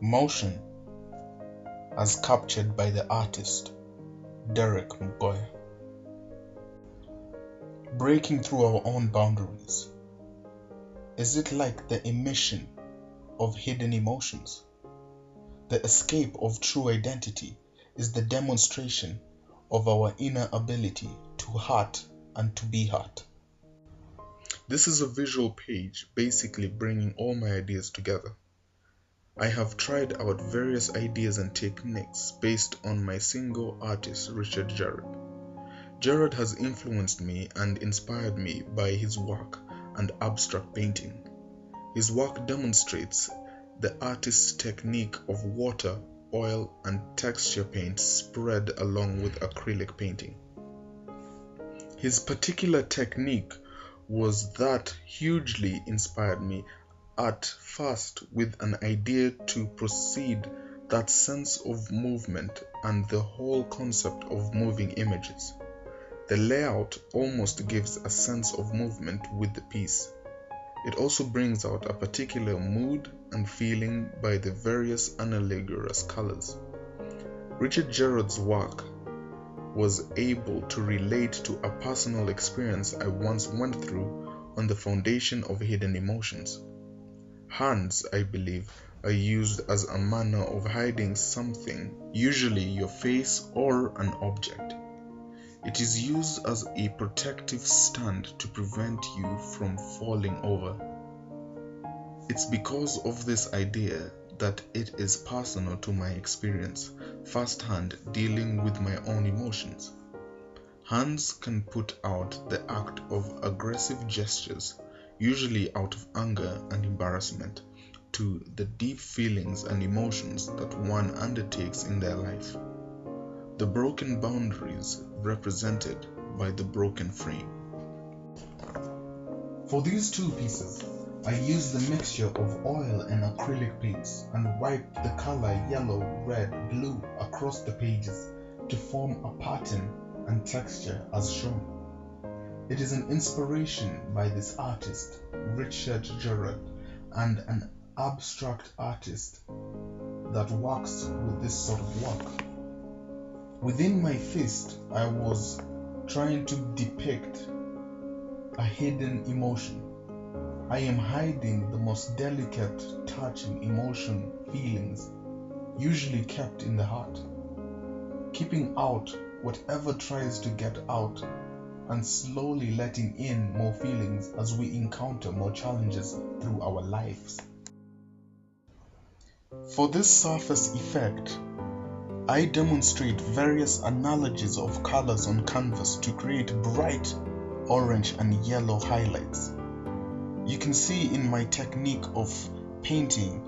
Motion as captured by the artist Derric Mugoya. Breaking through our own boundaries. Is it like the emission of hidden emotions? The escape of true identity is the demonstration of our inner ability to heart and to be heart. This is a visual page basically bringing all my ideas together. I have tried out various ideas and techniques based on my single artist, Richard Gihuru. Gihuru has influenced me and inspired me by his work and abstract painting. His work demonstrates the artist's technique of water, oil, and texture paint spread along with acrylic painting. His particular technique was that hugely inspired me at first with an idea to proceed that sense of movement and the whole concept of moving images. The layout almost gives a sense of movement with the piece. It also brings out a particular mood and feeling by the various analogous colors. Richard Gihuru's work was able to relate to a personal experience I once went through on the foundation of hidden emotions. Hands, I believe, are used as a manner of hiding something, usually your face or an object. It is used as a protective stand to prevent you from falling over. It's because of this idea that it is personal to my experience, firsthand dealing with my own emotions. Hands can put out the act of aggressive gestures, usually out of anger and embarrassment, to the deep feelings and emotions that one undertakes in their life. The broken boundaries represented by the broken frame. For these two pieces, I used the mixture of oil and acrylic paints and wiped the color yellow, red, blue across the pages to form a pattern and texture as shown. It is an inspiration by this artist, Richard Gihuru, and an abstract artist that works with this sort of work. Within my fist, I was trying to depict a hidden emotion. I am hiding the most delicate, touching emotion, feelings, usually kept in the heart, keeping out whatever tries to get out and slowly letting in more feelings as we encounter more challenges through our lives. For this surface effect, I demonstrate various analogies of colors on canvas to create bright orange and yellow highlights. You can see in my technique of painting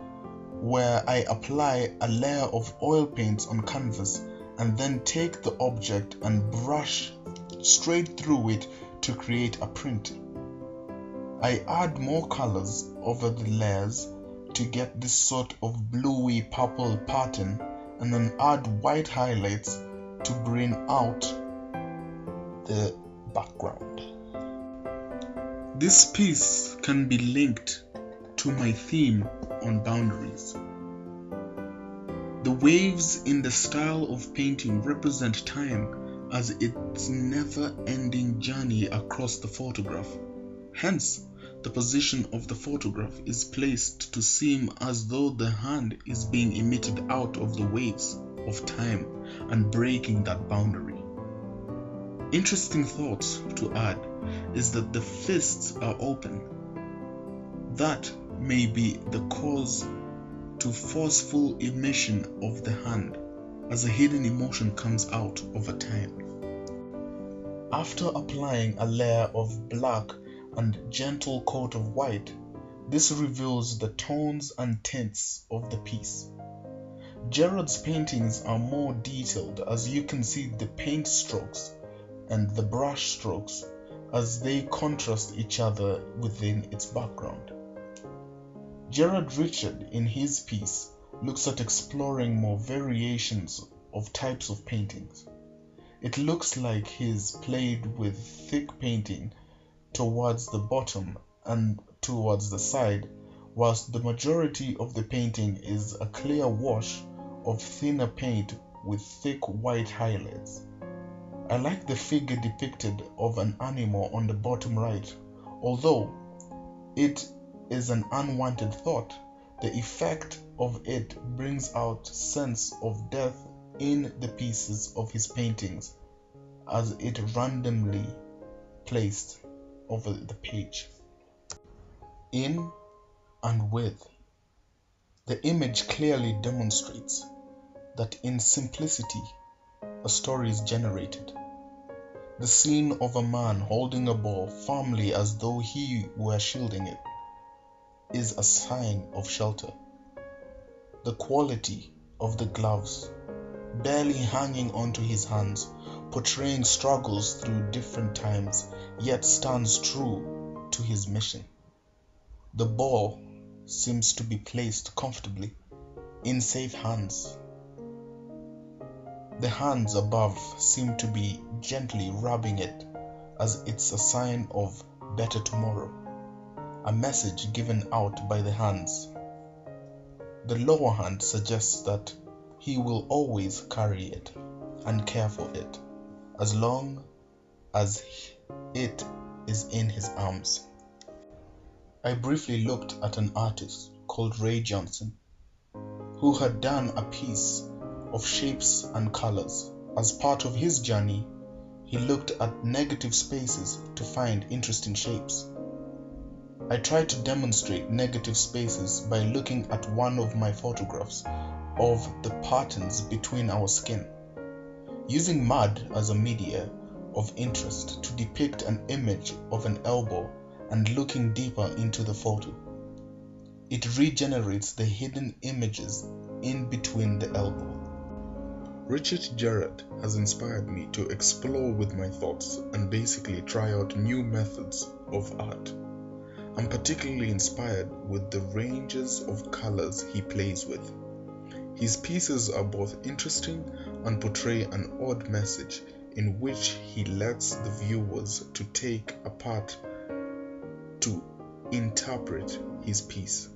where I apply a layer of oil paints on canvas and then take the object and brush straight through it to create a print. I add more colors over the layers to get this sort of bluey purple pattern and then add white highlights to bring out the background. This piece can be linked to my theme on boundaries. The waves in the style of painting represent time as its never-ending journey across the photograph. Hence, the position of the photograph is placed to seem as though the hand is being emitted out of the waves of time and breaking that boundary. Interesting thoughts to add is that the fists are open. That may be the cause to forceful emission of the hand as a hidden emotion comes out over time. After applying a layer of black and gentle coat of white, this reveals the tones and tints of the piece. Gihuru's paintings are more detailed as you can see the paint strokes and the brush strokes as they contrast each other within its background. Gerard Richard in his piece looks at exploring more variations of types of paintings. It looks like he's played with thick painting towards the bottom and towards the side, whilst the majority of the painting is a clear wash of thinner paint with thick white highlights. I like the figure depicted of an animal on the bottom right. Although it is an unwanted thought, the effect of it brings out sense of death in the pieces of his paintings as it randomly placed over the page. In and with. The image clearly demonstrates that in simplicity a story is generated. The scene of a man holding a ball firmly as though he were shielding it is a sign of shelter. The quality of the gloves, barely hanging onto his hands, portraying struggles through different times, yet stands true to his mission. The ball seems to be placed comfortably in safe hands. The hands above seem to be gently rubbing it as it's a sign of better tomorrow, a message given out by the hands. The lower hand suggests that he will always carry it and care for it as long as it is in his arms. I briefly looked at an artist called Ray Johnson, who had done a piece of shapes and colors. As part of his journey, he looked at negative spaces to find interesting shapes. I tried to demonstrate negative spaces by looking at one of my photographs of the patterns between our skin, using mud as a media of interest to depict an image of an elbow and looking deeper into the photo. It regenerates the hidden images in between the elbow. Richard Jarrett has inspired me to explore with my thoughts and basically try out new methods of art. I'm particularly inspired with the ranges of colors he plays with. His pieces are both interesting and portray an odd message in which he lets the viewers to take a part to interpret his piece.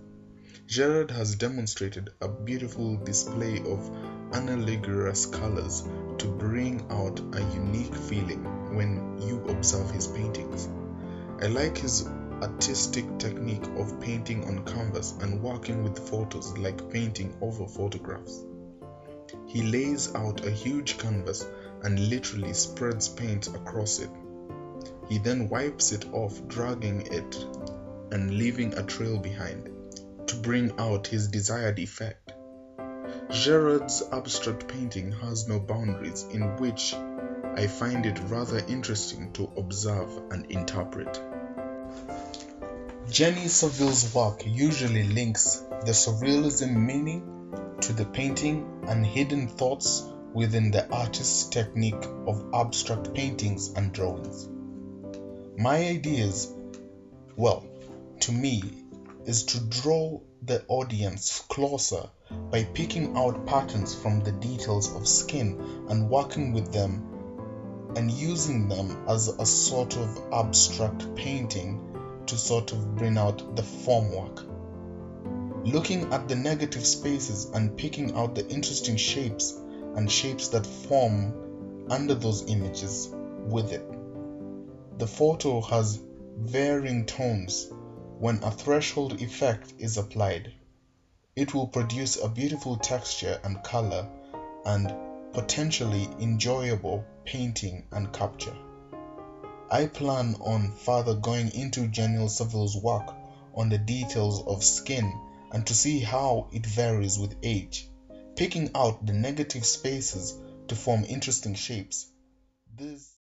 Gerard has demonstrated a beautiful display of analogous colors to bring out a unique feeling when you observe his paintings. I like his artistic technique of painting on canvas and working with photos like painting over photographs. He lays out a huge canvas and literally spreads paint across it. He then wipes it off, dragging it and leaving a trail behind to bring out his desired effect. Gerard's abstract painting has no boundaries, in which I find it rather interesting to observe and interpret. Jenny Saville's work usually links the surrealism meaning to the painting and hidden thoughts within the artist's technique of abstract paintings and drawings. My ideas, to me, is to draw the audience closer by picking out patterns from the details of skin and working with them and using them as a sort of abstract painting to sort of bring out the formwork. Looking at the negative spaces and picking out the interesting shapes and shapes that form under those images with it. The photo has varying tones. When a threshold effect is applied, it will produce a beautiful texture and color and potentially enjoyable painting and capture. I plan on further going into Jenny Saville's work on the details of skin and to see how it varies with age, picking out the negative spaces to form interesting shapes. This